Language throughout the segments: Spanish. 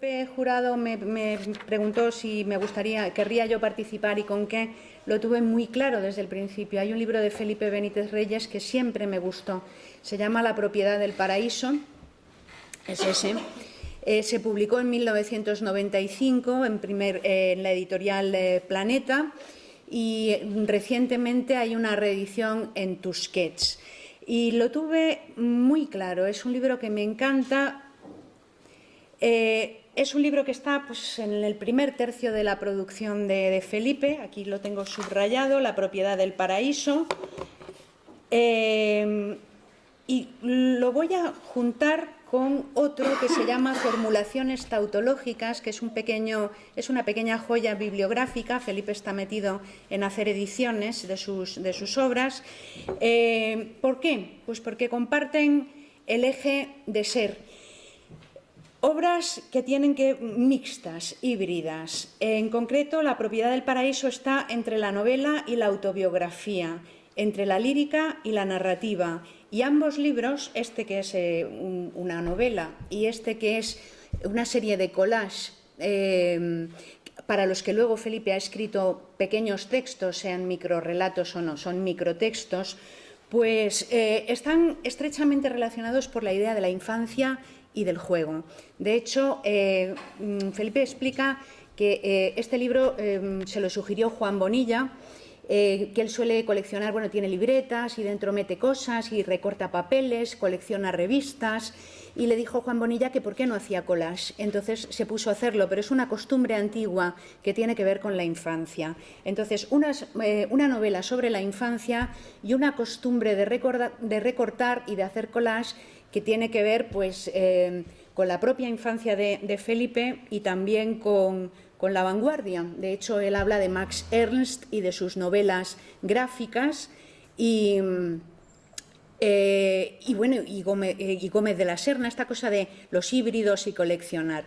Felipe Jurado me preguntó si querría yo participar y con qué, lo tuve muy claro desde el principio. Hay un libro de Felipe Benítez Reyes que siempre me gustó, se llama La propiedad del paraíso, es ese. Se publicó en 1995 en la editorial Planeta y recientemente hay una reedición en Tusquets. Y lo tuve muy claro, es un libro que me encanta. Es un libro que está pues, en el primer tercio de la producción de Felipe, aquí lo tengo subrayado, La propiedad del paraíso, y lo voy a juntar con otro que se llama Formulaciones tautológicas, que es una pequeña joya bibliográfica. Felipe está metido en hacer ediciones de sus obras. ¿Por qué? Pues porque comparten el eje de ser obras que tienen mixtas, híbridas. En concreto, La propiedad del paraíso está entre la novela y la autobiografía, entre la lírica y la narrativa. Y ambos libros, este que es una novela y este que es una serie de collages, para los que luego Felipe ha escrito pequeños textos, sean microrrelatos o no, son microtextos, pues están estrechamente relacionados por la idea de la infancia y del juego. De hecho, Felipe explica que este libro se lo sugirió Juan Bonilla, que él suele coleccionar, bueno, tiene libretas y dentro mete cosas y recorta papeles, colecciona revistas, y le dijo Juan Bonilla que por qué no hacía collage. Entonces se puso a hacerlo, pero es una costumbre antigua que tiene que ver con la infancia. Entonces, una novela sobre la infancia y una costumbre de recortar y de hacer collage que tiene que ver pues, con la propia infancia de Felipe y también con la vanguardia. De hecho, él habla de Max Ernst y de sus novelas gráficas y Gómez de la Serna, esta cosa de los híbridos y coleccionar.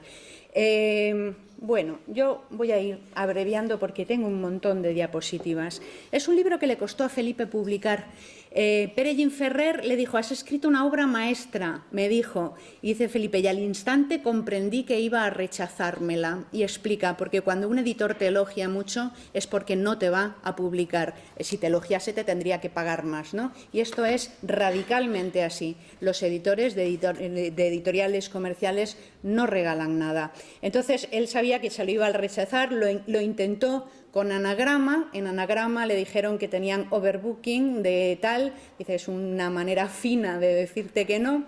Bueno, yo voy a ir abreviando porque tengo un montón de diapositivas. Es un libro que le costó a Felipe publicar. Pere Gimferrer le dijo: has escrito una obra maestra, me dijo, y dice Felipe, y al instante comprendí que iba a rechazármela. Y explica, porque cuando un editor te elogia mucho es porque no te va a publicar. Si te elogiase te tendría que pagar más, ¿no? Y esto es radicalmente así. Los editores de editoriales comerciales no regalan nada. Entonces él sabía que se lo iba a rechazar, lo intentó con Anagrama. En Anagrama le dijeron que tenían overbooking de tal, dice, es una manera fina de decirte que no.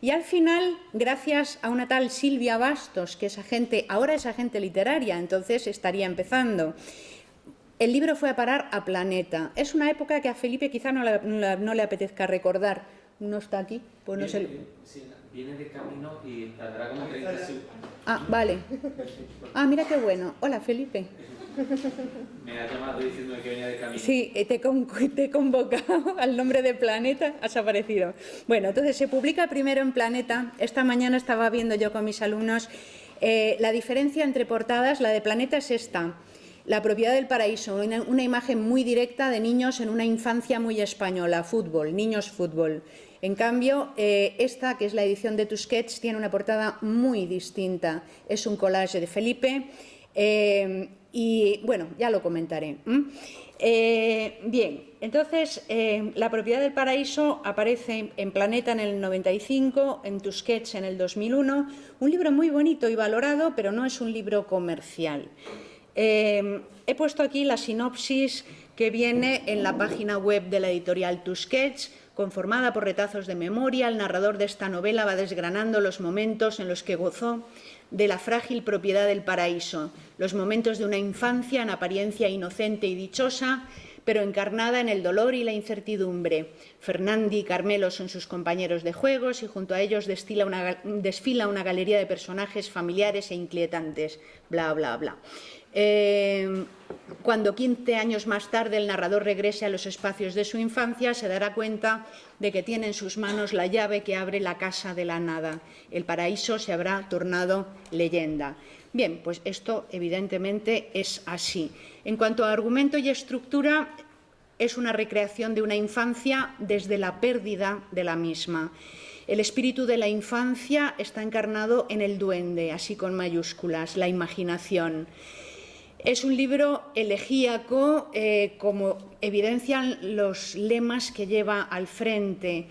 Y al final, gracias a una tal Silvia Bastos, que ahora es agente literaria, entonces estaría empezando, el libro fue a parar a Planeta. Es una época que a Felipe quizá no le apetezca recordar. No está aquí, pues no sé. Sí, viene de camino y tardará como 30 segundos. Ah, vale. Ah, mira qué bueno. Hola, Felipe. Me ha llamado diciendo que venía de camino. Sí, te he convocado al nombre de Planeta, has aparecido. Bueno, entonces se publica primero en Planeta. Esta mañana estaba viendo yo con mis alumnos la diferencia entre portadas. La de Planeta es esta: La propiedad del paraíso, una imagen muy directa de niños en una infancia muy española, fútbol, niños fútbol. En cambio, esta, que es la edición de Tusquets, tiene una portada muy distinta. Es un collage de Felipe y, bueno, ya lo comentaré. Bien, entonces, La propiedad del paraíso aparece en Planeta en el 95, en Tusquets en el 2001. Un libro muy bonito y valorado, pero no es un libro comercial. He puesto aquí la sinopsis que viene en la página web de la editorial Tusquets. Conformada por retazos de memoria, el narrador de esta novela va desgranando los momentos en los que gozó de la frágil propiedad del paraíso, los momentos de una infancia en apariencia inocente y dichosa, pero encarnada en el dolor y la incertidumbre. Fernandi y Carmelo son sus compañeros de juegos y junto a ellos desfila una galería de personajes familiares e inquietantes, bla, bla, bla. Cuando 15 años más tarde el narrador regrese a los espacios de su infancia, se dará cuenta de que tiene en sus manos la llave que abre la casa de la nada. El paraíso se habrá tornado leyenda. Bien, pues esto evidentemente es así. En cuanto a argumento y estructura, es una recreación de una infancia desde la pérdida de la misma. El espíritu de la infancia está encarnado en el duende, así con mayúsculas, la imaginación. Es un libro elegíaco, como evidencian los lemas que lleva al frente.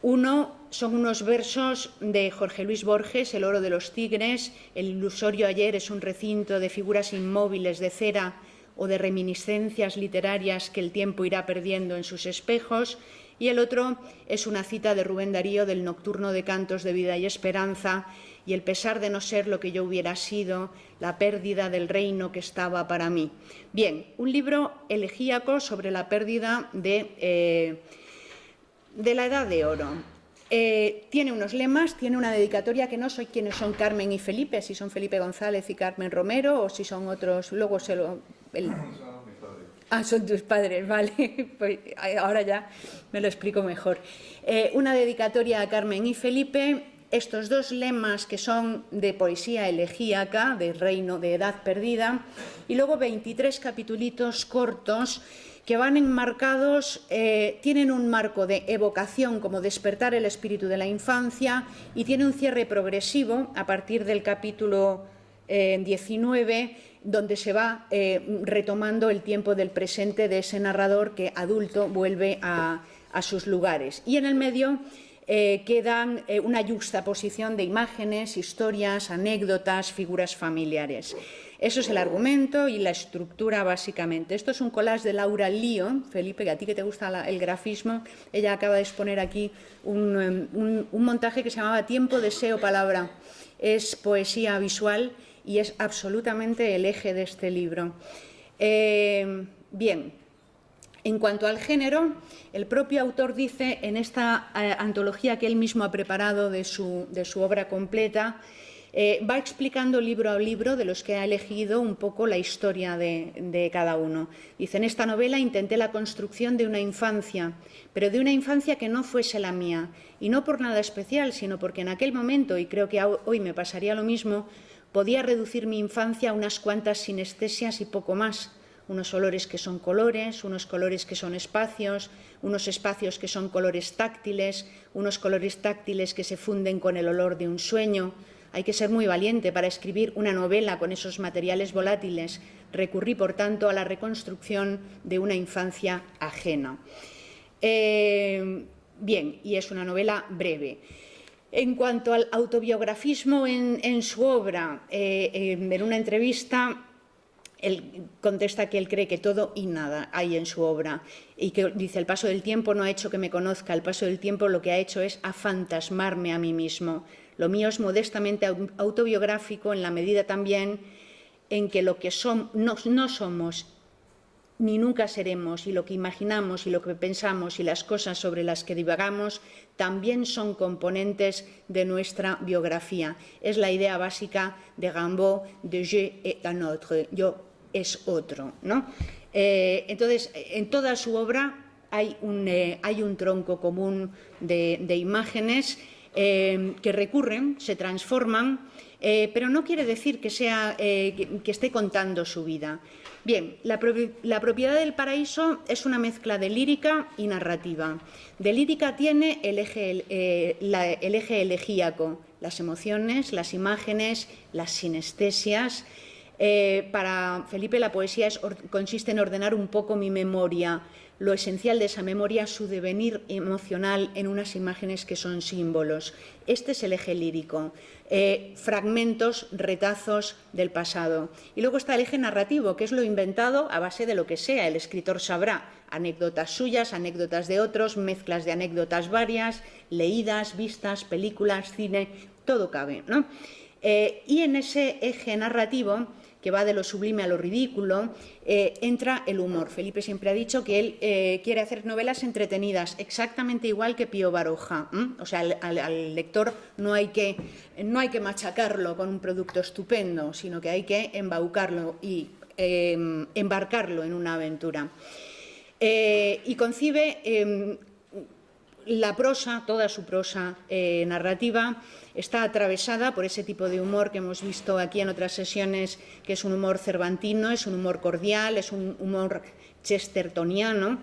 Uno son unos versos de Jorge Luis Borges, El oro de los tigres, el ilusorio ayer es un recinto de figuras inmóviles de cera o de reminiscencias literarias que el tiempo irá perdiendo en sus espejos, y el otro es una cita de Rubén Darío del Nocturno de Cantos de Vida y Esperanza, y el pesar de no ser lo que yo hubiera sido, la pérdida del reino que estaba para mí. Bien, un libro elegíaco sobre la pérdida de la Edad de Oro. Tiene unos lemas, tiene una dedicatoria que no sé quiénes son Carmen y Felipe, si son Felipe González y Carmen Romero o si son otros, luego se lo... son tus padres, vale, pues ahora ya me lo explico mejor. Una dedicatoria a Carmen y Felipe, estos dos lemas que son de poesía elegíaca, de reino, de edad perdida, y luego 23 capitulitos cortos que van enmarcados, tienen un marco de evocación como despertar el espíritu de la infancia y tiene un cierre progresivo a partir del capítulo 19, donde se va retomando el tiempo del presente de ese narrador que adulto vuelve a sus lugares. Y en el medio quedan una yuxtaposición de imágenes, historias, anécdotas, figuras familiares. Eso es el argumento y la estructura básicamente. Esto es un collage de Laura Lyon. Felipe, que a ti que te gusta el grafismo, ella acaba de exponer aquí un montaje que se llamaba Tiempo, Deseo, Palabra. Es poesía visual y es absolutamente el eje de este libro. Bien, en cuanto al género, el propio autor dice en esta antología que él mismo ha preparado de su obra completa, va explicando libro a libro de los que ha elegido un poco la historia de cada uno. Dice, en esta novela intenté la construcción de una infancia, pero de una infancia que no fuese la mía, y no por nada especial, sino porque en aquel momento, y creo que hoy me pasaría lo mismo, podía reducir mi infancia a unas cuantas sinestesias y poco más. Unos olores que son colores, unos colores que son espacios, unos espacios que son colores táctiles, unos colores táctiles que se funden con el olor de un sueño. Hay que ser muy valiente para escribir una novela con esos materiales volátiles. Recurrí, por tanto, a la reconstrucción de una infancia ajena. Bien, y es una novela breve. En cuanto al autobiografismo en su obra, en una entrevista, él contesta que él cree que todo y nada hay en su obra y que dice, el paso del tiempo no ha hecho que me conozca, el paso del tiempo lo que ha hecho es afantasmarme a mí mismo. Lo mío es modestamente autobiográfico en la medida también en que lo que no somos ni nunca seremos, y lo que imaginamos y lo que pensamos y las cosas sobre las que divagamos también son componentes de nuestra biografía. Es la idea básica de Rimbaud de je et un autre, yo es otro, ¿no? Entonces, en toda su obra hay un tronco común de imágenes que recurren, se transforman, pero no quiere decir que esté contando su vida. Bien, la propiedad del paraíso es una mezcla de lírica y narrativa. De lírica tiene el eje elegíaco, las emociones, las imágenes, las sinestesias. Para Felipe la poesía consiste en ordenar un poco mi memoria, lo esencial de esa memoria, su devenir emocional en unas imágenes que son símbolos. Este es el eje lírico, fragmentos, retazos del pasado. Y luego está el eje narrativo, que es lo inventado a base de lo que sea, el escritor sabrá, anécdotas suyas, anécdotas de otros, mezclas de anécdotas varias, leídas, vistas, películas, cine, todo cabe, ¿no? Y en ese eje narrativo, que va de lo sublime a lo ridículo, entra el humor. Felipe siempre ha dicho que él quiere hacer novelas entretenidas, exactamente igual que Pío Baroja. O sea, al lector no hay que machacarlo con un producto estupendo, sino que hay que embaucarlo y embarcarlo en una aventura. Y concibe la prosa, toda su prosa narrativa, está atravesada por ese tipo de humor que hemos visto aquí en otras sesiones, que es un humor cervantino, es un humor cordial, es un humor chestertoniano.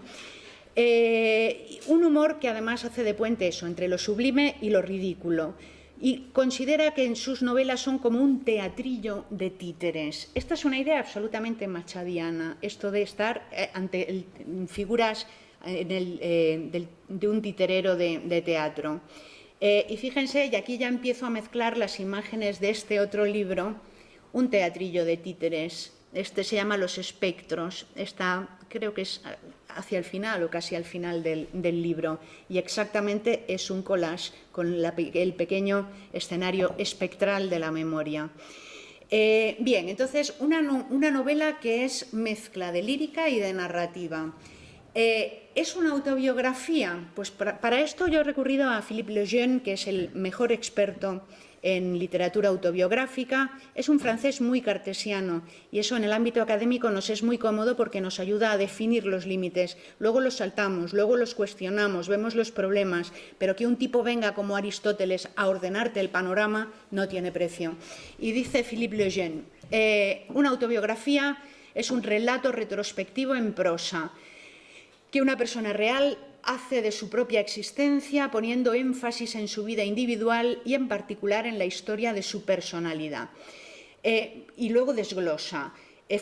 Un humor que además hace de puente eso, entre lo sublime y lo ridículo. Y considera que en sus novelas son como un teatrillo de títeres. Esta es una idea absolutamente machadiana, esto de estar ante figuras de un titerero de teatro. Y fíjense, y aquí ya empiezo a mezclar las imágenes de este otro libro, un teatrillo de títeres. Este se llama Los espectros, está, creo que es hacia el final o casi al final del libro, y exactamente es un collage con el pequeño escenario espectral de la memoria. Bien, entonces una novela que es mezcla de lírica y de narrativa. ¿Es una autobiografía? Pues para esto yo he recurrido a Philippe Lejeune, que es el mejor experto en literatura autobiográfica. Es un francés muy cartesiano y eso en el ámbito académico nos es muy cómodo porque nos ayuda a definir los límites. Luego los saltamos, luego los cuestionamos, vemos los problemas, pero que un tipo venga como Aristóteles a ordenarte el panorama no tiene precio. Y dice Philippe Lejeune, una autobiografía es un relato retrospectivo en prosa que una persona real hace de su propia existencia poniendo énfasis en su vida individual y en particular en la historia de su personalidad. Y luego desglosa.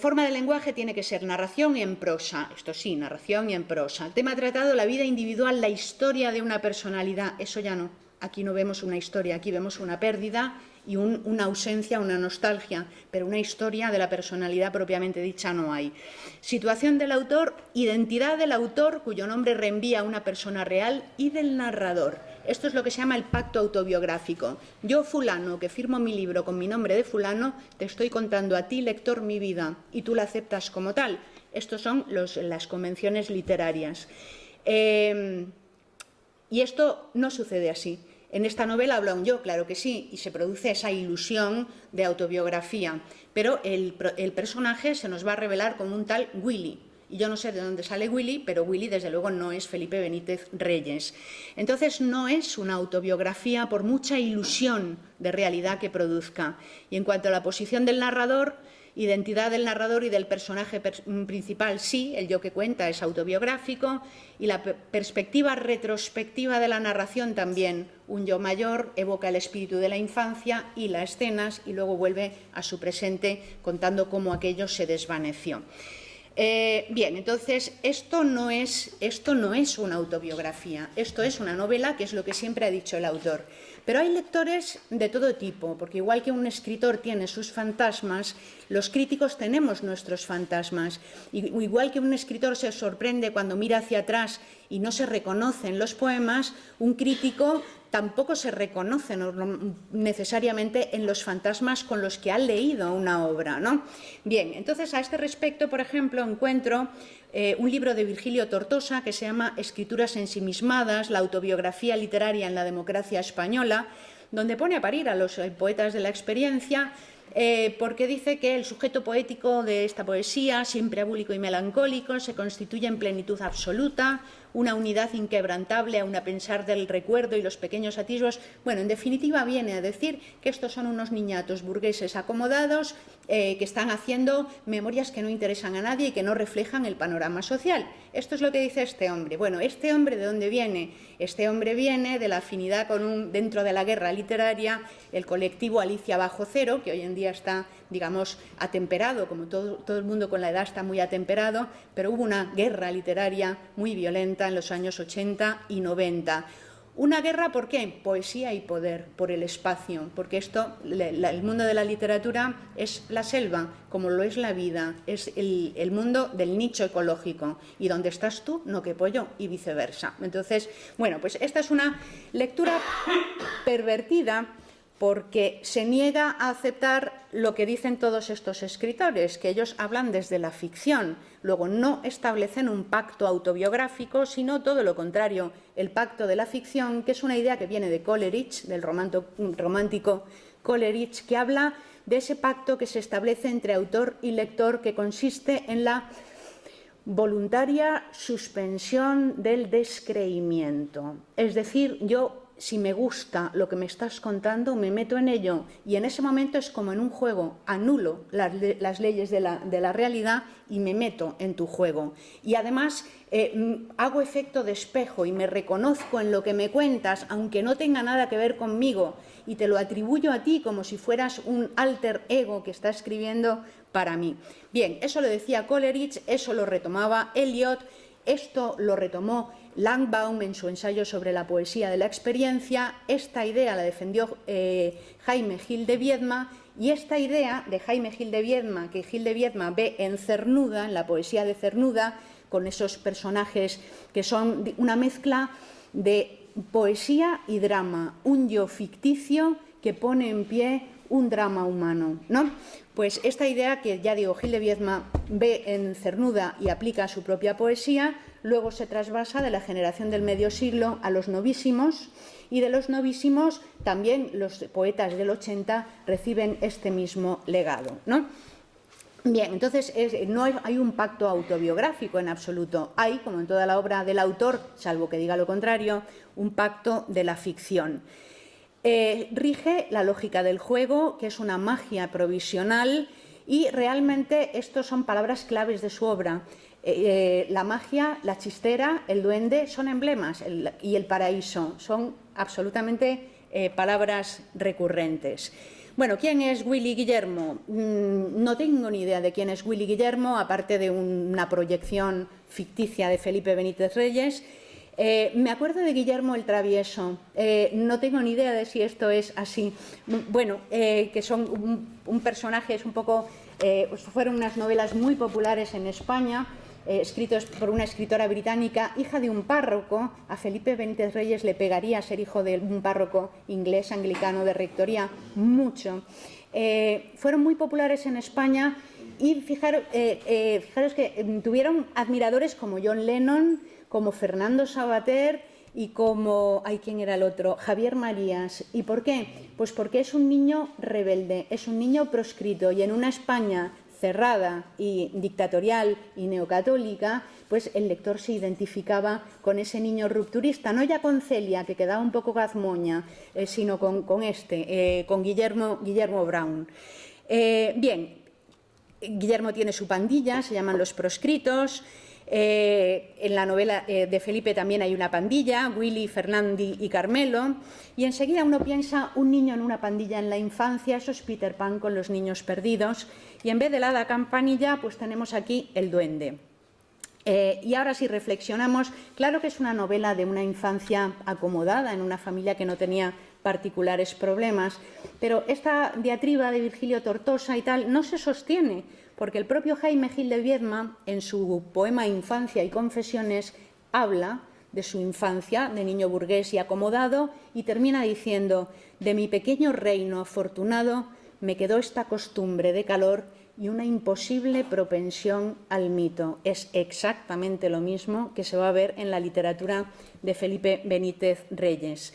Forma de lenguaje tiene que ser narración y en prosa. Esto sí, narración y en prosa. Tema tratado, la vida individual, la historia de una personalidad. Eso ya no. Aquí no vemos una historia, aquí vemos una pérdida y una ausencia, una nostalgia, pero una historia de la personalidad propiamente dicha no hay. Situación del autor, identidad del autor, cuyo nombre reenvía a una persona real, y del narrador. Esto es lo que se llama el pacto autobiográfico. Yo, fulano, que firmo mi libro con mi nombre de fulano, te estoy contando a ti, lector, mi vida, y tú la aceptas como tal. Estos son las convenciones literarias. Y esto no sucede así. En esta novela habla un yo, claro que sí, y se produce esa ilusión de autobiografía, pero el personaje se nos va a revelar como un tal Willy. Y yo no sé de dónde sale Willy, pero Willy desde luego no es Felipe Benítez Reyes. Entonces no es una autobiografía por mucha ilusión de realidad que produzca. Y en cuanto a la posición del narrador, identidad del narrador y del personaje principal, sí, el yo que cuenta es autobiográfico, y la perspectiva retrospectiva de la narración también. Un yo mayor evoca el espíritu de la infancia y las escenas y luego vuelve a su presente contando cómo aquello se desvaneció. Bien, entonces esto no es una autobiografía, esto es una novela, que es lo que siempre ha dicho el autor. Pero hay lectores de todo tipo, porque igual que un escritor tiene sus fantasmas, los críticos tenemos nuestros fantasmas. Igual que un escritor se sorprende cuando mira hacia atrás y no se reconocen los poemas, un crítico tampoco se reconoce necesariamente en los fantasmas con los que ha leído una obra, ¿no? Bien, entonces a este respecto, por ejemplo, encuentro un libro de Virgilio Tortosa que se llama Escrituras ensimismadas, la autobiografía literaria en la democracia española, donde pone a parir a los poetas de la experiencia, porque dice que el sujeto poético de esta poesía, siempre abúlico y melancólico, se constituye en plenitud absoluta, una unidad inquebrantable aun a pensar del recuerdo y los pequeños atisbos. Bueno, en definitiva viene a decir que estos son unos niñatos burgueses acomodados que están haciendo memorias que no interesan a nadie y que no reflejan el panorama social. Esto es lo que dice este hombre. Bueno, ¿este hombre de dónde viene? Este hombre viene de la afinidad dentro de la guerra literaria, el colectivo Alicia Bajo Cero, que hoy en día está, digamos, atemperado, como todo el mundo con la edad está muy atemperado, pero hubo una guerra literaria muy violenta en los años 80 y 90. Una guerra, ¿por qué? Poesía y poder, por el espacio, porque el mundo de la literatura es la selva, como lo es la vida, es el mundo del nicho ecológico, y donde estás tú no quepo yo, y viceversa. Entonces, bueno, pues esta es una lectura pervertida, porque se niega a aceptar lo que dicen todos estos escritores, que ellos hablan desde la ficción, luego no establecen un pacto autobiográfico, sino todo lo contrario, el pacto de la ficción, que es una idea que viene de Coleridge, del romántico Coleridge, que habla de ese pacto que se establece entre autor y lector, que consiste en la voluntaria suspensión del descreimiento. Es decir, yo si me gusta lo que me estás contando, me meto en ello y en ese momento es como en un juego, anulo las leyes de la realidad y me meto en tu juego. Y además hago efecto de espejo y me reconozco en lo que me cuentas, aunque no tenga nada que ver conmigo, y te lo atribuyo a ti como si fueras un alter ego que está escribiendo para mí. Bien, eso lo decía Coleridge, eso lo retomaba Eliot, esto lo retomó Langbaum en su ensayo sobre la poesía de la experiencia, esta idea la defendió Jaime Gil de Viedma, y esta idea de Jaime Gil de Viedma, que Gil de Viedma ve en Cernuda, en la poesía de Cernuda, con esos personajes que son una mezcla de poesía y drama, un yo ficticio que pone en pie un drama humano, ¿no? Pues esta idea que, ya digo, Gil de Viedma ve en Cernuda y aplica a su propia poesía, luego se trasvasa de la generación del medio siglo a los novísimos, y de los novísimos también los poetas del 80 reciben este mismo legado, ¿no? Bien, entonces no hay un pacto autobiográfico en absoluto, hay, como en toda la obra del autor, salvo que diga lo contrario, un pacto de la ficción. Rige la lógica del juego, que es una magia provisional, y realmente estos son palabras claves de su obra. La magia, la chistera, el duende son emblemas, y el paraíso son absolutamente palabras recurrentes. Bueno, ¿quién es Willy Guillermo? No tengo ni idea de quién es Willy Guillermo, aparte de una proyección ficticia de Felipe Benítez Reyes. Me acuerdo de Guillermo el Travieso, no tengo ni idea de si esto es así. Bueno, que son un personaje, es un poco, fueron unas novelas muy populares en España, escritos por una escritora británica, hija de un párroco. A Felipe Benítez Reyes le pegaría ser hijo de un párroco inglés anglicano de rectoría, mucho. Fueron muy populares en España y fijaros que tuvieron admiradores como John Lennon, como Fernando Savater y como, ¿quién era el otro? Javier Marías. ¿Y por qué? Pues porque es un niño rebelde, es un niño proscrito, y en una España cerrada y dictatorial y neocatólica, pues el lector se identificaba con ese niño rupturista, no ya con Celia, que quedaba un poco gazmoña, sino con Guillermo Brown. Bien, Guillermo tiene su pandilla, se llaman Los Proscritos. En la novela de Felipe también hay una pandilla, Willy, Fernandi y Carmelo, y enseguida uno piensa un niño en una pandilla en la infancia, eso es Peter Pan con los niños perdidos, y en vez de la hada campanilla pues tenemos aquí el duende. Y ahora si reflexionamos, claro que es una novela de una infancia acomodada en una familia que no tenía particulares problemas, pero esta diatriba de Virgilio Tortosa y tal no se sostiene, porque el propio Jaime Gil de Viedma, en su poema Infancia y Confesiones, habla de su infancia de niño burgués y acomodado y termina diciendo: de mi pequeño reino afortunado me quedó esta costumbre de calor y una imposible propensión al mito. Es exactamente lo mismo que se va a ver en la literatura de Felipe Benítez Reyes.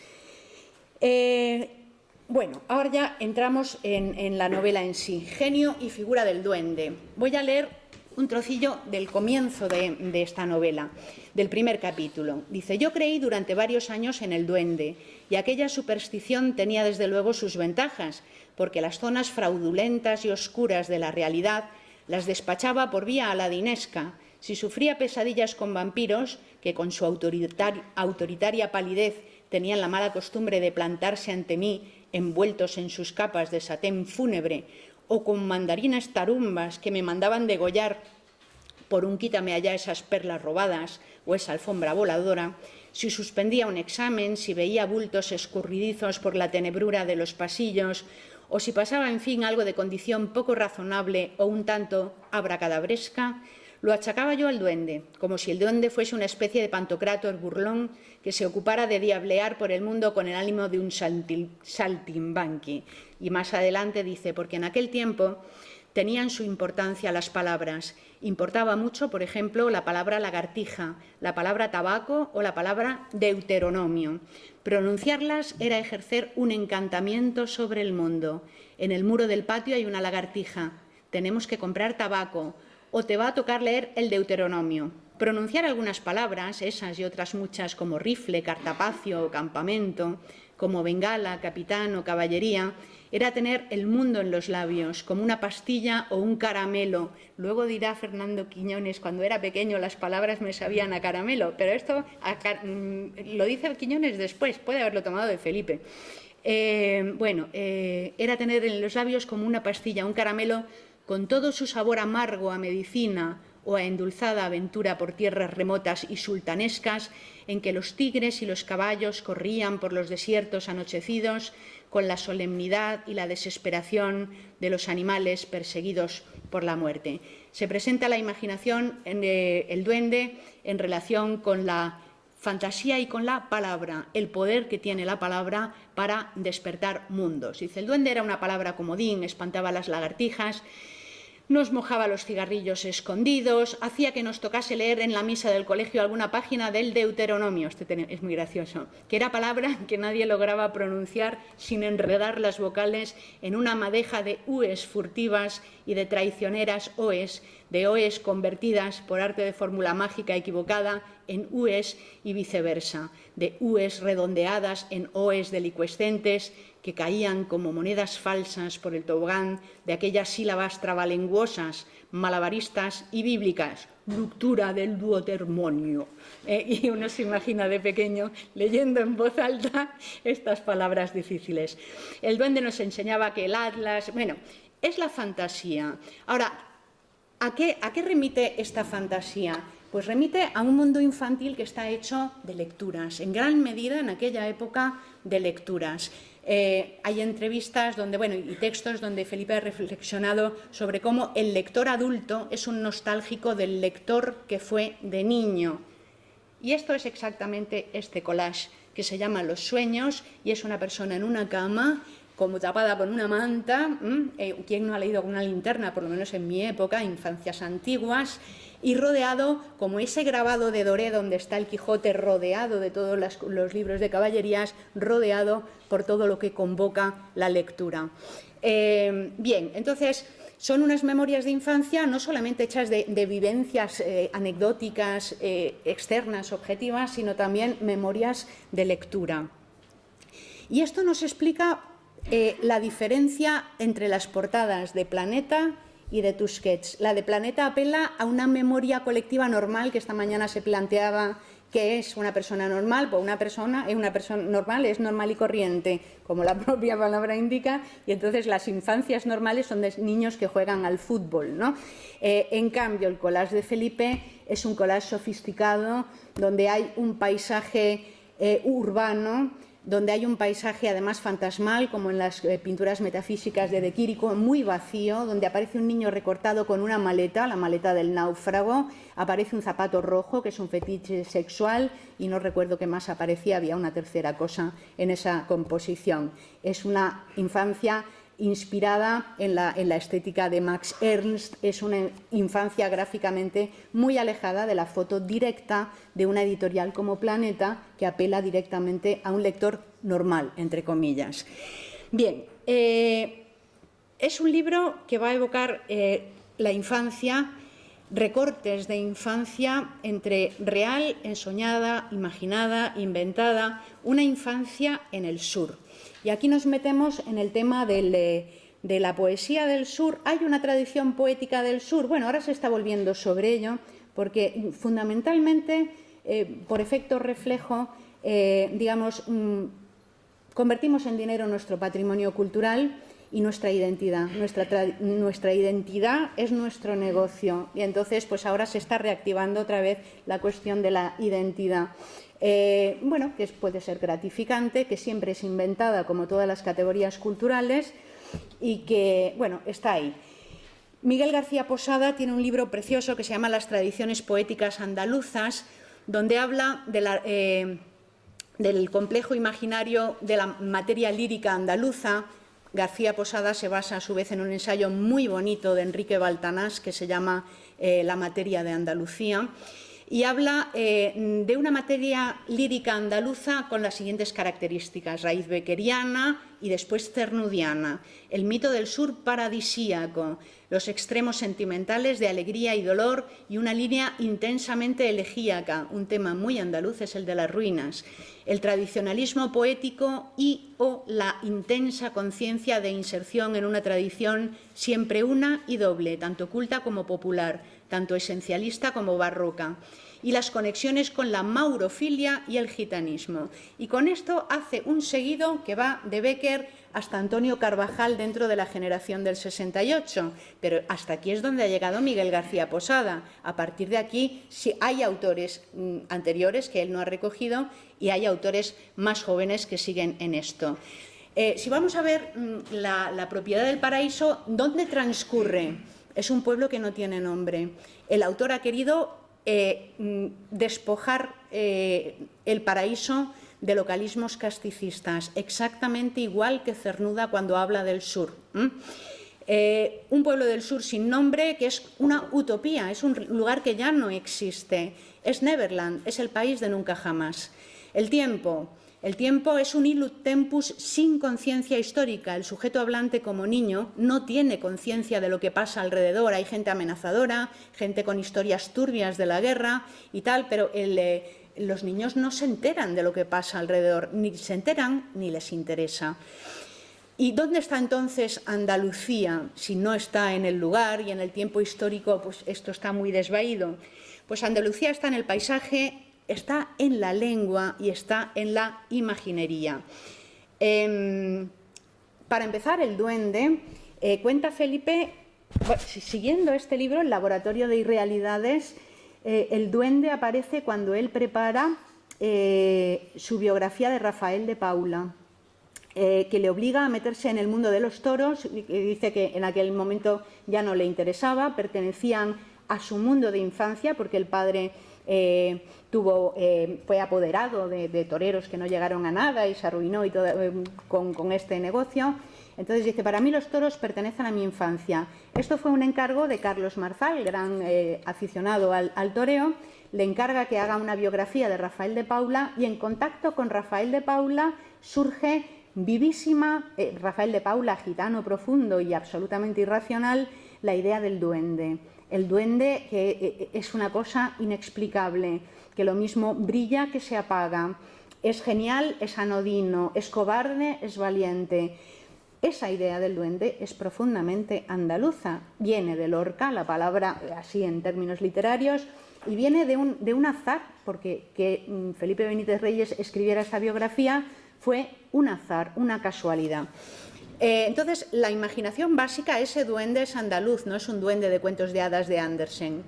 Bueno, ahora ya entramos en la novela en sí. Genio y figura del duende. Voy a leer un trocillo del comienzo de esta novela, del primer capítulo. Dice: yo creí durante varios años en el duende, y aquella superstición tenía desde luego sus ventajas, porque las zonas fraudulentas y oscuras de la realidad las despachaba por vía aladinesca. Si sufría pesadillas con vampiros, que con su autoritaria palidez tenían la mala costumbre de plantarse ante mí envueltos en sus capas de satén fúnebre, o con mandarinas tarumbas que me mandaban degollar por un quítame allá esas perlas robadas o esa alfombra voladora, si suspendía un examen, si veía bultos escurridizos por la tenebrura de los pasillos, o si pasaba, en fin, algo de condición poco razonable o un tanto abracadabresca, lo achacaba yo al duende, como si el duende fuese una especie de pantocrátor burlón que se ocupara de diablear por el mundo con el ánimo de un saltimbanqui. Y más adelante dice: porque en aquel tiempo tenían su importancia las palabras. Importaba mucho, por ejemplo, la palabra lagartija, la palabra tabaco o la palabra deuteronomio. Pronunciarlas era ejercer un encantamiento sobre el mundo. En el muro del patio hay una lagartija. Tenemos que comprar tabaco, o te va a tocar leer el Deuteronomio. Pronunciar algunas palabras, esas y otras muchas como rifle, cartapacio o campamento, como bengala, capitán o caballería, era tener el mundo en los labios, como una pastilla o un caramelo. Luego dirá Fernando Quiñones, cuando era pequeño las palabras me sabían a caramelo, pero esto lo dice Quiñones después, puede haberlo tomado de Felipe. Era tener en los labios como una pastilla, un caramelo con todo su sabor amargo a medicina o a endulzada aventura por tierras remotas y sultanescas, en que los tigres y los caballos corrían por los desiertos anochecidos con la solemnidad y la desesperación de los animales perseguidos por la muerte. Se presenta la imaginación el duende en relación con la fantasía y con la palabra, el poder que tiene la palabra para despertar mundos. Dice, el duende era una palabra comodín, espantaba a las lagartijas, nos mojaba los cigarrillos escondidos, hacía que nos tocase leer en la misa del colegio alguna página del Deuteronomio, este es muy gracioso, que era palabra que nadie lograba pronunciar sin enredar las vocales en una madeja de ues furtivas y de traicioneras oes, de oes convertidas por arte de fórmula mágica equivocada en ues y viceversa, de ues redondeadas en oes delicuescentes que caían como monedas falsas por el tobogán de aquellas sílabas trabalenguosas, malabaristas y bíblicas, ruptura del duotermonio. Y uno se imagina de pequeño leyendo en voz alta estas palabras difíciles. El duende nos enseñaba que el atlas, bueno, es la fantasía. Ahora, ¿a qué remite esta fantasía? Pues remite a un mundo infantil que está hecho de lecturas, en gran medida en aquella época de lecturas. Hay entrevistas y textos donde Felipe ha reflexionado sobre cómo el lector adulto es un nostálgico del lector que fue de niño. Y esto es exactamente este collage que se llama Los sueños, y es una persona en una cama como tapada con una manta. ¿Quién no ha leído con una linterna? Por lo menos en mi época, infancias antiguas, y rodeado, como ese grabado de Doré donde está el Quijote rodeado de todos los libros de caballerías, rodeado por todo lo que convoca la lectura. Bien, entonces son unas memorias de infancia no solamente hechas de vivencias anecdóticas, externas, objetivas, sino también memorias de lectura. Y esto nos explica la diferencia entre las portadas de Planeta y de Tusquets. La de Planeta apela a una memoria colectiva normal que esta mañana se planteaba que es una persona normal, pues una persona normal es normal y corriente, como la propia palabra indica, y entonces las infancias normales son de niños que juegan al fútbol, ¿no? En cambio, el collage de Felipe es un collage sofisticado donde hay un paisaje urbano, donde hay un paisaje además fantasmal, como en las pinturas metafísicas de Quirico, muy vacío, donde aparece un niño recortado con una maleta, la maleta del náufrago, aparece un zapato rojo, que es un fetiche sexual, y no recuerdo qué más aparecía, había una tercera cosa en esa composición. Es una infancia inspirada en la estética de Max Ernst, es una infancia gráficamente muy alejada de la foto directa de una editorial como Planeta, que apela directamente a un lector normal, entre comillas. Bien, es un libro que va a evocar la infancia, recortes de infancia entre real, ensoñada, imaginada, inventada, una infancia en el sur. Y aquí nos metemos en el tema de la poesía del sur. ¿Hay una tradición poética del sur? Bueno, ahora se está volviendo sobre ello, porque fundamentalmente, por efecto reflejo, convertimos en dinero nuestro patrimonio cultural y nuestra identidad. Nuestra identidad es nuestro negocio, y entonces pues ahora se está reactivando otra vez la cuestión de la identidad. Que puede ser gratificante, que siempre es inventada como todas las categorías culturales y que, está ahí. Miguel García Posada tiene un libro precioso que se llama Las tradiciones poéticas andaluzas, donde habla de del complejo imaginario de la materia lírica andaluza. García Posada se basa a su vez en un ensayo muy bonito de Enrique Baltanás que se llama La materia de Andalucía. y habla de una materia lírica andaluza con las siguientes características: raíz beckeriana y después cernudiana, el mito del sur paradisíaco, los extremos sentimentales de alegría y dolor y una línea intensamente elegíaca, un tema muy andaluz es el de las ruinas, el tradicionalismo poético y o la intensa conciencia de inserción en una tradición siempre una y doble, tanto culta como popular, tanto esencialista como barroca, y las conexiones con la maurofilia y el gitanismo. Y con esto hace un seguido que va de Bécquer hasta Antonio Carvajal dentro de la generación del 68, pero hasta aquí es donde ha llegado Miguel García Posada. A partir de aquí sí hay autores anteriores que él no ha recogido y hay autores más jóvenes que siguen en esto. Si vamos a ver la propiedad del paraíso, ¿dónde transcurre? Es un pueblo que no tiene nombre. El autor ha querido despojar el paraíso de localismos casticistas, exactamente igual que Cernuda cuando habla del sur. Un pueblo del sur sin nombre que es una utopía, es un lugar que ya no existe, es Neverland, es el país de nunca jamás. El tiempo es un illud tempus sin conciencia histórica. El sujeto hablante como niño no tiene conciencia de lo que pasa alrededor. Hay gente amenazadora, gente con historias turbias de la guerra y tal, pero los niños no se enteran de lo que pasa alrededor, ni se enteran ni les interesa. ¿Y dónde está entonces Andalucía? Si no está en el lugar y en el tiempo histórico, pues esto está muy desvaído. Pues Andalucía está en el paisaje, está en la lengua y está en la imaginería. Para empezar, el duende, cuenta Felipe, siguiendo este libro, El laboratorio de irrealidades, el duende aparece cuando él prepara su biografía de Rafael de Paula, que le obliga a meterse en el mundo de los toros, y dice que en aquel momento ya no le interesaba, pertenecían a su mundo de infancia, porque el padre fue apoderado de toreros que no llegaron a nada y se arruinó y todo, con este negocio. Entonces dice, para mí los toros pertenecen a mi infancia. Esto fue un encargo de Carlos Marzal, gran aficionado al toreo. Le encarga que haga una biografía de Rafael de Paula y en contacto con Rafael de Paula surge vivísima, Rafael de Paula, gitano profundo y absolutamente irracional, la idea del duende. El duende que es una cosa inexplicable, que lo mismo brilla que se apaga, es genial, es anodino, es cobarde, es valiente. Esa idea del duende es profundamente andaluza, viene de Lorca, la palabra así en términos literarios, y viene de un azar, porque que Felipe Benítez Reyes escribiera esta biografía fue un azar, una casualidad. Entonces, la imaginación básica, ese duende es andaluz, no es un duende de cuentos de hadas de Andersen.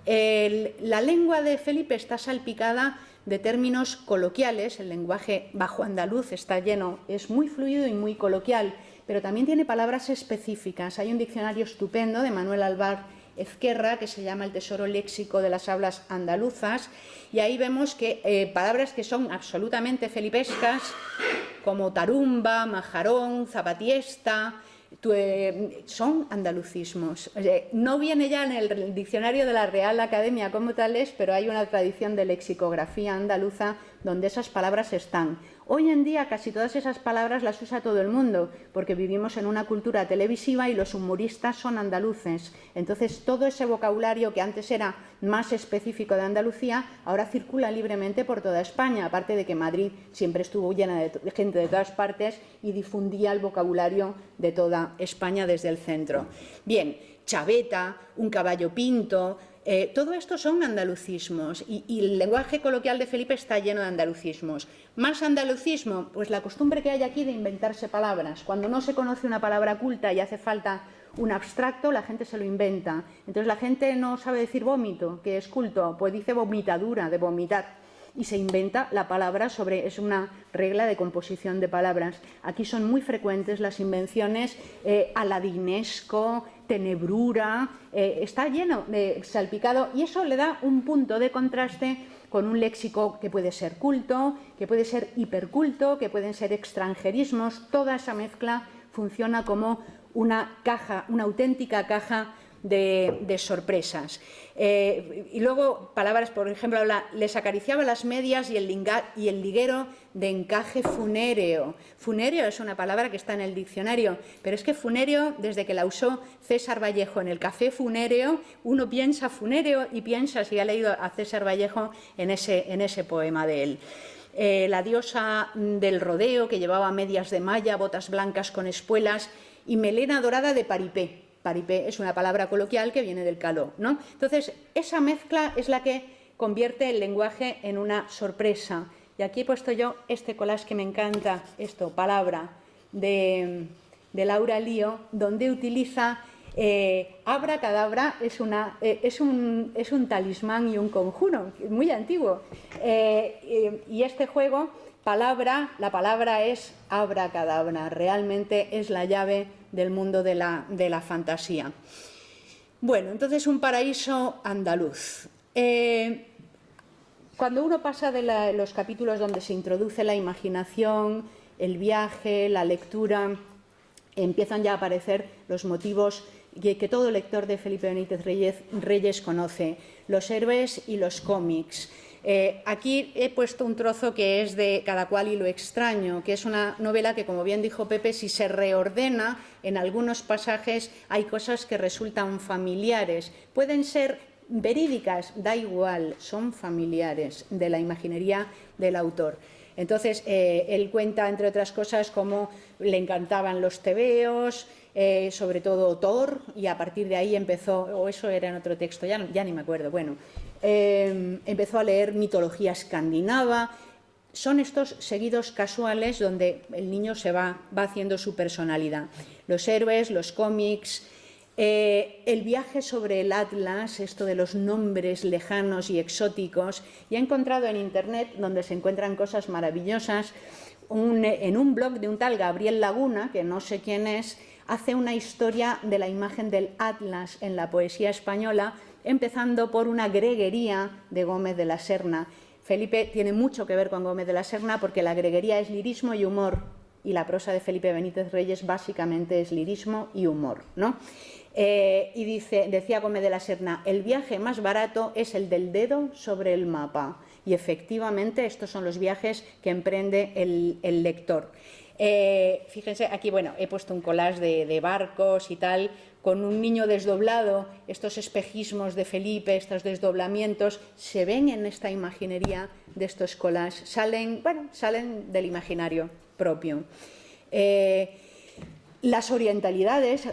La lengua de Felipe está salpicada de términos coloquiales, el lenguaje bajo andaluz está lleno, es muy fluido y muy coloquial, pero también tiene palabras específicas. Hay un diccionario estupendo de Manuel Alvar Ezquerra que se llama El tesoro léxico de las hablas andaluzas, y ahí vemos que palabras que son absolutamente felipescas, como tarumba, majarón, zapatiesta, son andalucismos. No viene ya en el diccionario de la Real Academia como tales, pero hay una tradición de lexicografía andaluza donde esas palabras están. Hoy en día casi todas esas palabras las usa todo el mundo, porque vivimos en una cultura televisiva y los humoristas son andaluces. Entonces todo ese vocabulario que antes era más específico de Andalucía, ahora circula libremente por toda España, aparte de que Madrid siempre estuvo llena de gente de todas partes y difundía el vocabulario de toda España desde el centro. Bien, chaveta, un caballo pinto, todo esto son andalucismos y el lenguaje coloquial de Felipe está lleno de andalucismos. ¿Más andalucismo? Pues la costumbre que hay aquí de inventarse palabras. Cuando no se conoce una palabra culta y hace falta un abstracto, la gente se lo inventa. Entonces la gente no sabe decir vómito, que es culto, pues dice vomitadura, de vomitar. Y se inventa la palabra es una regla de composición de palabras. Aquí son muy frecuentes las invenciones aladinesco, tenebrura, está lleno de salpicado y eso le da un punto de contraste con un léxico que puede ser culto, que puede ser hiperculto, que pueden ser extranjerismos. Toda esa mezcla funciona como una caja, una auténtica caja de sorpresas. Y luego palabras, por ejemplo, habla, les acariciaba las medias y el liguero de encaje funéreo. Funéreo es una palabra que está en el diccionario, pero es que funéreo, desde que la usó César Vallejo en el Café Funéreo, uno piensa funéreo y piensa, si ha leído a César Vallejo, en ese poema de él. La diosa del rodeo, que llevaba medias de malla, botas blancas con espuelas y melena dorada de paripé. Paripé es una palabra coloquial que viene del caló, ¿no? Entonces, esa mezcla es la que convierte el lenguaje en una sorpresa. Y aquí he puesto yo este collage que me encanta, palabra, de Laura Lío, donde utiliza abracadabra, es un talismán y un conjuro, muy antiguo. Y este juego, la palabra es abracadabra, realmente es la llave del mundo de la fantasía. Bueno, entonces un paraíso andaluz. Cuando uno pasa de los capítulos donde se introduce la imaginación, el viaje, la lectura, empiezan ya a aparecer los motivos que todo lector de Felipe Benítez Reyes conoce, los héroes y los cómics. Aquí he puesto un trozo que es de Cada cual y lo extraño, que es una novela que, como bien dijo Pepe, si se reordena en algunos pasajes hay cosas que resultan familiares. Pueden ser verídicas, da igual, son familiares de la imaginería del autor. Entonces, él cuenta, entre otras cosas, cómo le encantaban los tebeos, sobre todo Thor, y a partir de ahí empezó, o eso era en otro texto, ya ni me acuerdo, bueno, empezó a leer mitología escandinava. Son estos seguidos casuales donde el niño se va haciendo su personalidad. Los héroes, los cómics, el viaje sobre el Atlas, esto de los nombres lejanos y exóticos, y he encontrado en internet, donde se encuentran cosas maravillosas, en un blog de un tal Gabriel Laguna, que no sé quién es, hace una historia de la imagen del Atlas en la poesía española, empezando por una greguería de Gómez de la Serna. Felipe tiene mucho que ver con Gómez de la Serna porque la greguería es lirismo y humor, y la prosa de Felipe Benítez Reyes básicamente es lirismo y humor, ¿no? Y decía Gómez de la Serna, el viaje más barato es el del dedo sobre el mapa. Y efectivamente estos son los viajes que emprende el lector. Fíjense, aquí bueno, he puesto un collage de barcos y tal, con un niño desdoblado. Estos espejismos de Felipe, estos desdoblamientos, se ven en esta imaginería de estos collages, salen del imaginario propio. Las orientalidades,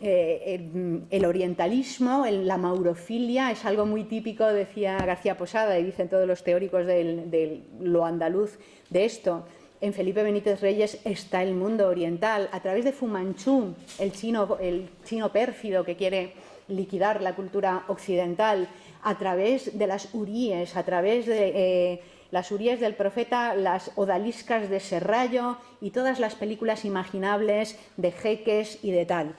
el orientalismo, la maurofilia es algo muy típico, decía García Posada y dicen todos los teóricos de lo andaluz de esto. En Felipe Benítez Reyes está el mundo oriental, a través de Fu Manchú, el chino pérfido que quiere liquidar la cultura occidental, a través de las huríes, a través de las huríes del profeta, las odaliscas de Serrallo y todas las películas imaginables de jeques y de tal.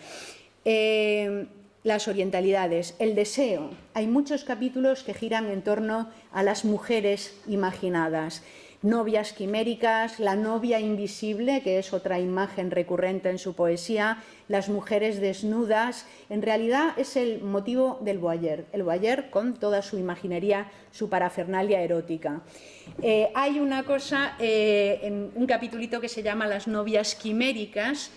Las orientalidades, el deseo. Hay muchos capítulos que giran en torno a las mujeres imaginadas. Novias quiméricas, la novia invisible, que es otra imagen recurrente en su poesía, las mujeres desnudas. En realidad es el motivo del voyeur, el voyeur con toda su imaginería, su parafernalia erótica. Hay una cosa, en un capitulito que se llama Las novias quiméricas,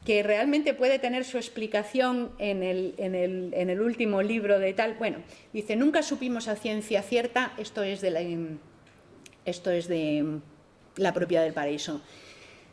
que realmente puede tener su explicación en el último libro de tal. Bueno, dice, nunca supimos a ciencia cierta, esto es de La propiedad del paraíso,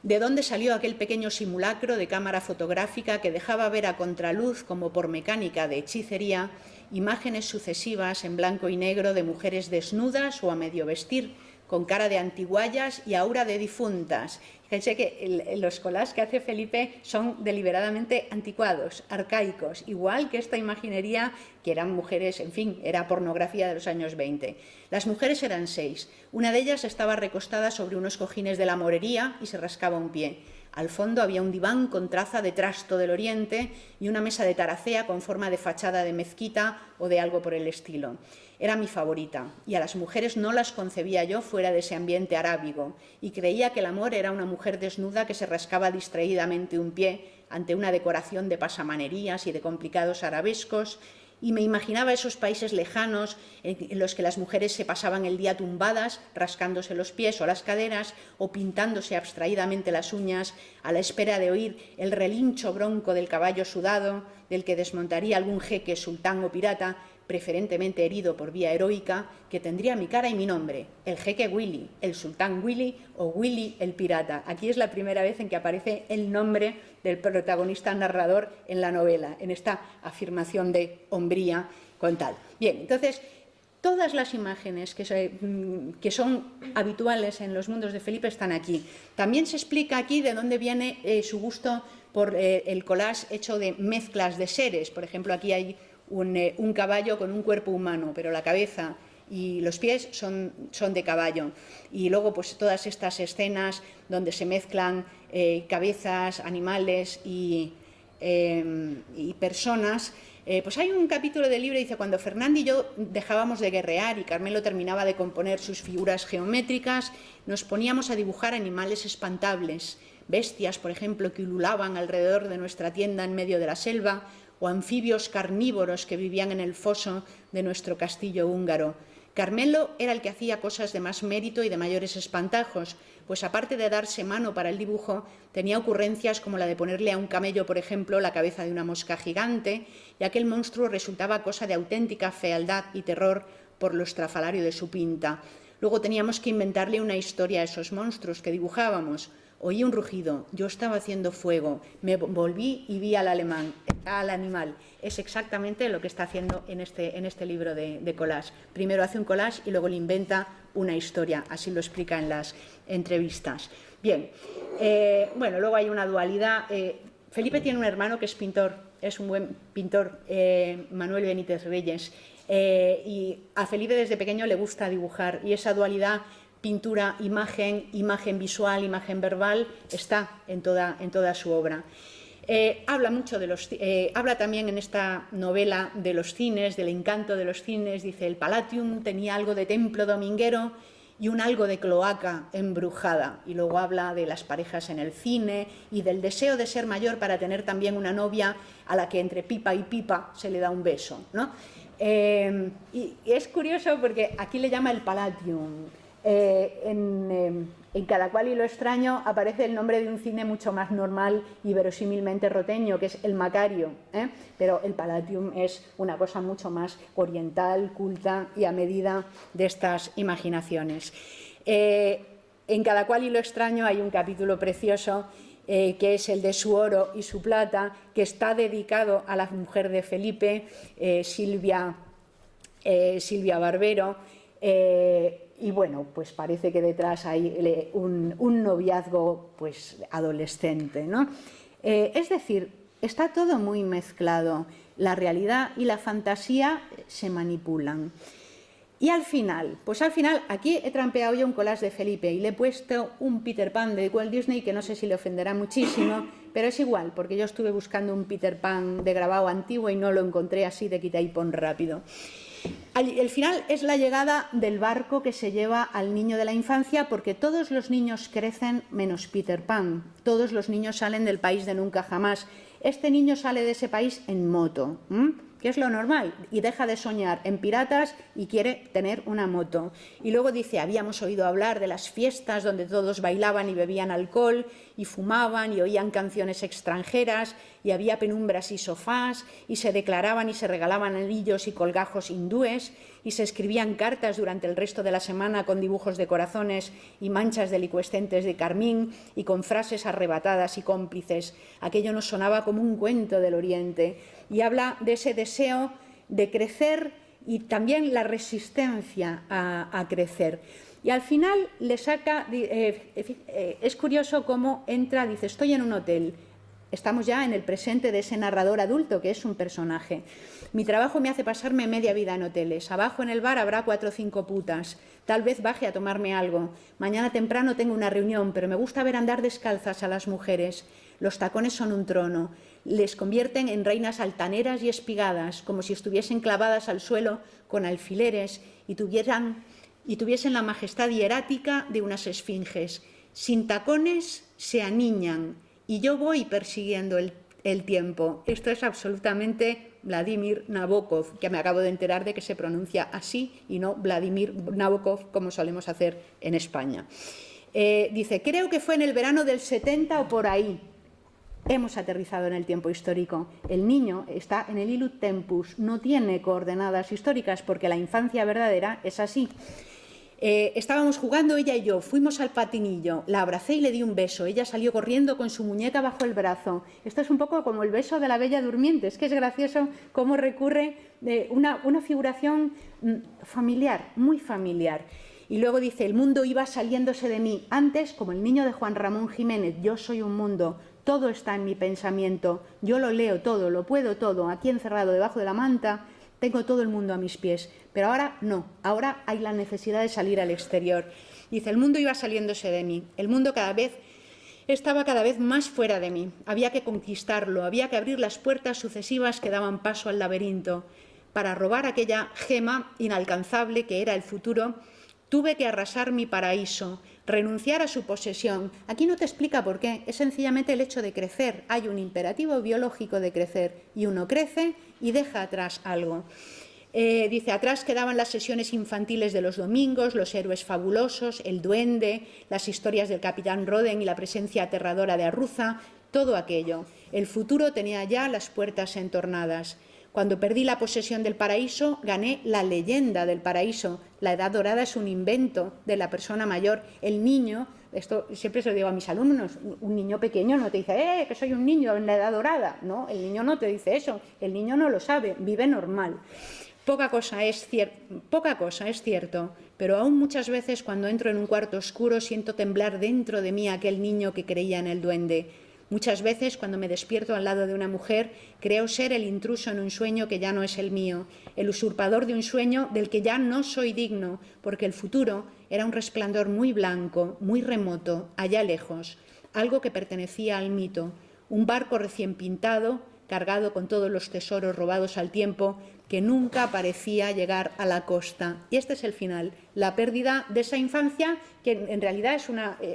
de dónde salió aquel pequeño simulacro de cámara fotográfica que dejaba ver a contraluz, como por mecánica de hechicería, imágenes sucesivas en blanco y negro de mujeres desnudas o a medio vestir, con cara de antiguallas y aura de difuntas. Fíjense que los collages que hace Felipe son deliberadamente anticuados, arcaicos, igual que esta imaginería que eran mujeres, en fin, era pornografía de los años 20. Las mujeres eran 6. Una de ellas estaba recostada sobre unos cojines de la morería y se rascaba un pie. Al fondo había un diván con traza de trasto del oriente y una mesa de taracea con forma de fachada de mezquita o de algo por el estilo. Era mi favorita, y a las mujeres no las concebía yo fuera de ese ambiente arábigo, y creía que el amor era una mujer desnuda que se rascaba distraídamente un pie, ante una decoración de pasamanerías y de complicados arabescos, y me imaginaba esos países lejanos en los que las mujeres se pasaban el día tumbadas, rascándose los pies o las caderas o pintándose abstraídamente las uñas a la espera de oír el relincho bronco del caballo sudado, del que desmontaría algún jeque, sultán o pirata, preferentemente herido por vía heroica, que tendría mi cara y mi nombre, el jeque Willy, el sultán Willy o Willy el pirata. Aquí es la primera vez en que aparece el nombre del protagonista narrador en la novela, en esta afirmación de hombría con tal. Bien, entonces, todas las imágenes que son habituales en los mundos de Felipe están aquí. También se explica aquí de dónde viene su gusto por el collage hecho de mezclas de seres. Por ejemplo, aquí hay un caballo con un cuerpo humano, pero la cabeza y los pies son de caballo. Y luego pues todas estas escenas donde se mezclan cabezas, animales y personas. Pues hay un capítulo del libro que dice: cuando Fernando y yo dejábamos de guerrear y Carmelo terminaba de componer sus figuras geométricas, nos poníamos a dibujar animales espantables, bestias, por ejemplo, que ululaban alrededor de nuestra tienda en medio de la selva, o anfibios carnívoros que vivían en el foso de nuestro castillo húngaro. Carmelo era el que hacía cosas de más mérito y de mayores espantajos, pues aparte de darse mano para el dibujo, tenía ocurrencias como la de ponerle a un camello, por ejemplo, la cabeza de una mosca gigante, y aquel monstruo resultaba cosa de auténtica fealdad y terror por lo estrafalario de su pinta. Luego teníamos que inventarle una historia a esos monstruos que dibujábamos. Oí un rugido, yo estaba haciendo fuego, me volví y vi al animal. Es exactamente lo que está haciendo en este libro de collage. Primero hace un collage y luego le inventa una historia, así lo explica en las entrevistas. Bien, bueno, luego hay una dualidad. Felipe tiene un hermano que es pintor, es un buen pintor, Manuel Benítez Reyes, y a Felipe desde pequeño le gusta dibujar, y esa dualidad pintura, imagen visual, imagen verbal, está en toda su obra. Habla también en esta novela de los cines, del encanto de los cines. Dice: el Palatium tenía algo de templo dominguero y un algo de cloaca embrujada. Y luego habla de las parejas en el cine y del deseo de ser mayor para tener también una novia a la que entre pipa y pipa se le da un beso, ¿no? Y es curioso porque aquí le llama el Palatium. En Cada cual y lo extraño aparece el nombre de un cine mucho más normal y verosímilmente roteño, que es el Macario, pero el Palatium es una cosa mucho más oriental, culta y a medida de estas imaginaciones. En Cada cual y lo extraño hay un capítulo precioso que es el de su oro y su plata, que está dedicado a la mujer de Felipe, Silvia Barbero. Y bueno, pues parece que detrás hay un noviazgo pues adolescente, ¿no? Es decir, está todo muy mezclado. La realidad y la fantasía se manipulan. Y al final, aquí he trampeado yo un collage de Felipe y le he puesto un Peter Pan de Walt Disney, que no sé si le ofenderá muchísimo, pero es igual, porque yo estuve buscando un Peter Pan de grabado antiguo y no lo encontré así de quita y pon rápido. El final es la llegada del barco que se lleva al niño de la infancia, porque todos los niños crecen menos Peter Pan. Todos los niños salen del país de nunca jamás. Este niño sale de ese país en moto, que es lo normal, y deja de soñar en piratas y quiere tener una moto. Y luego dice: habíamos oído hablar de las fiestas donde todos bailaban y bebían alcohol y fumaban y oían canciones extranjeras, y había penumbras y sofás, y se declaraban y se regalaban anillos y colgajos hindúes, y se escribían cartas durante el resto de la semana con dibujos de corazones y manchas delicuescentes de carmín y con frases arrebatadas y cómplices. Aquello nos sonaba como un cuento del Oriente, y habla de ese deseo de crecer y también la resistencia a crecer. Y al final le saca, es curioso cómo entra, dice: estoy en un hotel. Estamos ya en el presente de ese narrador adulto que es un personaje. Mi trabajo me hace pasarme media vida en hoteles. Abajo en el bar habrá 4 o 5 putas. Tal vez baje a tomarme algo. Mañana temprano tengo una reunión, pero me gusta ver andar descalzas a las mujeres. Los tacones son un trono. Les convierten en reinas altaneras y espigadas, como si estuviesen clavadas al suelo con alfileres y tuviesen la majestad hierática de unas esfinges. Sin tacones se aniñan y yo voy persiguiendo el tiempo. Esto es absolutamente Vladimir Nabokov, que me acabo de enterar de que se pronuncia así y no Vladimir Nabokov como solemos hacer en España. Dice, creo que fue en el verano del 70 o por ahí. Hemos aterrizado en el tiempo histórico. El niño está en el Illud Tempus, no tiene coordenadas históricas porque la infancia verdadera es así. Estábamos jugando ella y yo, fuimos al patinillo, la abracé y le di un beso, ella salió corriendo con su muñeca bajo el brazo. Esto es un poco como el beso de la Bella Durmiente, es que es gracioso cómo recurre una figuración familiar, muy familiar. Y luego dice, el mundo iba saliéndose de mí, antes como el niño de Juan Ramón Jiménez, yo soy un mundo, todo está en mi pensamiento, yo lo leo todo, lo puedo todo, aquí encerrado debajo de la manta, tengo todo el mundo a mis pies, pero ahora no, ahora hay la necesidad de salir al exterior. Dice, el mundo iba saliéndose de mí, el mundo estaba cada vez más fuera de mí, había que conquistarlo, había que abrir las puertas sucesivas que daban paso al laberinto. Para robar aquella gema inalcanzable que era el futuro, tuve que arrasar mi paraíso, renunciar a su posesión. Aquí no te explica por qué, es sencillamente el hecho de crecer. Hay un imperativo biológico de crecer y uno crece y deja atrás algo. Dice, atrás quedaban las sesiones infantiles de los domingos, los héroes fabulosos, el duende, las historias del capitán Roden y la presencia aterradora de Arruza, todo aquello. El futuro tenía ya las puertas entornadas. Cuando perdí la posesión del paraíso, gané la leyenda del paraíso. La edad dorada es un invento de la persona mayor. El niño, esto siempre se lo digo a mis alumnos, un niño pequeño no te dice, que soy un niño en la edad dorada. No, el niño no te dice eso, el niño no lo sabe, vive normal. Poca cosa es cierto, pero aún muchas veces cuando entro en un cuarto oscuro siento temblar dentro de mí aquel niño que creía en el duende. Muchas veces, cuando me despierto al lado de una mujer, creo ser el intruso en un sueño que ya no es el mío, el usurpador de un sueño del que ya no soy digno, porque el futuro era un resplandor muy blanco, muy remoto, allá lejos, algo que pertenecía al mito, un barco recién pintado, cargado con todos los tesoros robados al tiempo, que nunca parecía llegar a la costa. Y este es el final, la pérdida de esa infancia que en realidad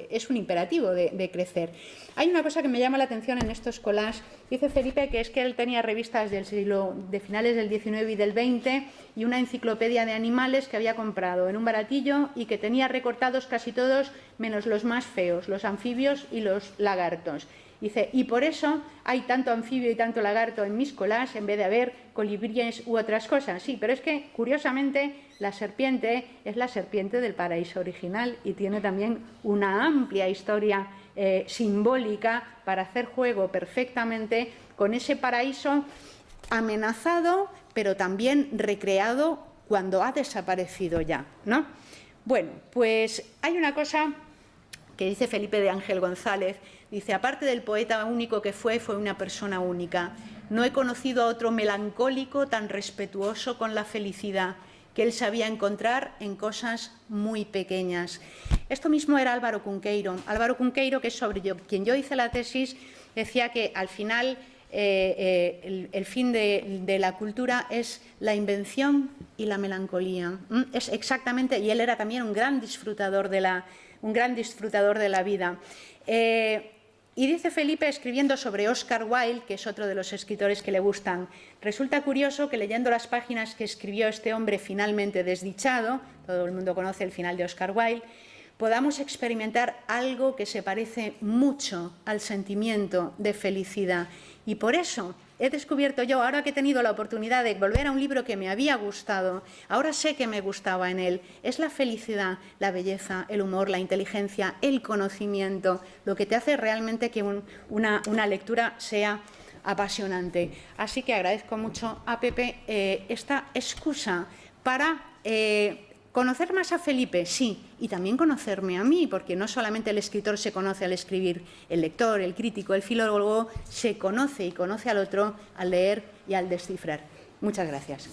es un imperativo de crecer. Hay una cosa que me llama la atención en estos collages. Dice Felipe que es que él tenía revistas del siglo de finales del XIX y del XX y una enciclopedia de animales que había comprado en un baratillo y que tenía recortados casi todos menos los más feos, los anfibios y los lagartos. Dice, y por eso hay tanto anfibio y tanto lagarto en mis collages en vez de haber colibríes u otras cosas. Sí, pero es que, curiosamente, la serpiente es la serpiente del paraíso original y tiene también una amplia historia simbólica para hacer juego perfectamente con ese paraíso amenazado, pero también recreado cuando ha desaparecido ya, ¿no? Bueno, pues hay una cosa que dice Felipe de Ángel González, dice, aparte del poeta único que fue una persona única. No he conocido a otro melancólico tan respetuoso con la felicidad, que él sabía encontrar en cosas muy pequeñas. Esto mismo era Álvaro Cunqueiro. Álvaro Cunqueiro, que es sobre quien yo hice la tesis, decía que al final el fin de la cultura es la invención y la melancolía. Es exactamente, y él era también un gran disfrutador de la vida. Y dice Felipe, escribiendo sobre Oscar Wilde, que es otro de los escritores que le gustan, resulta curioso que leyendo las páginas que escribió este hombre finalmente desdichado, todo el mundo conoce el final de Oscar Wilde, podamos experimentar algo que se parece mucho al sentimiento de felicidad. Y por eso he descubierto yo, ahora que he tenido la oportunidad de volver a un libro que me había gustado, ahora sé que me gustaba en él, es la felicidad, la belleza, el humor, la inteligencia, el conocimiento, lo que te hace realmente que una lectura sea apasionante. Así que agradezco mucho a Pepe esta excusa para conocer más a Felipe, sí, y también conocerme a mí, porque no solamente el escritor se conoce al escribir, el lector, el crítico, el filólogo se conoce y conoce al otro al leer y al descifrar. Muchas gracias.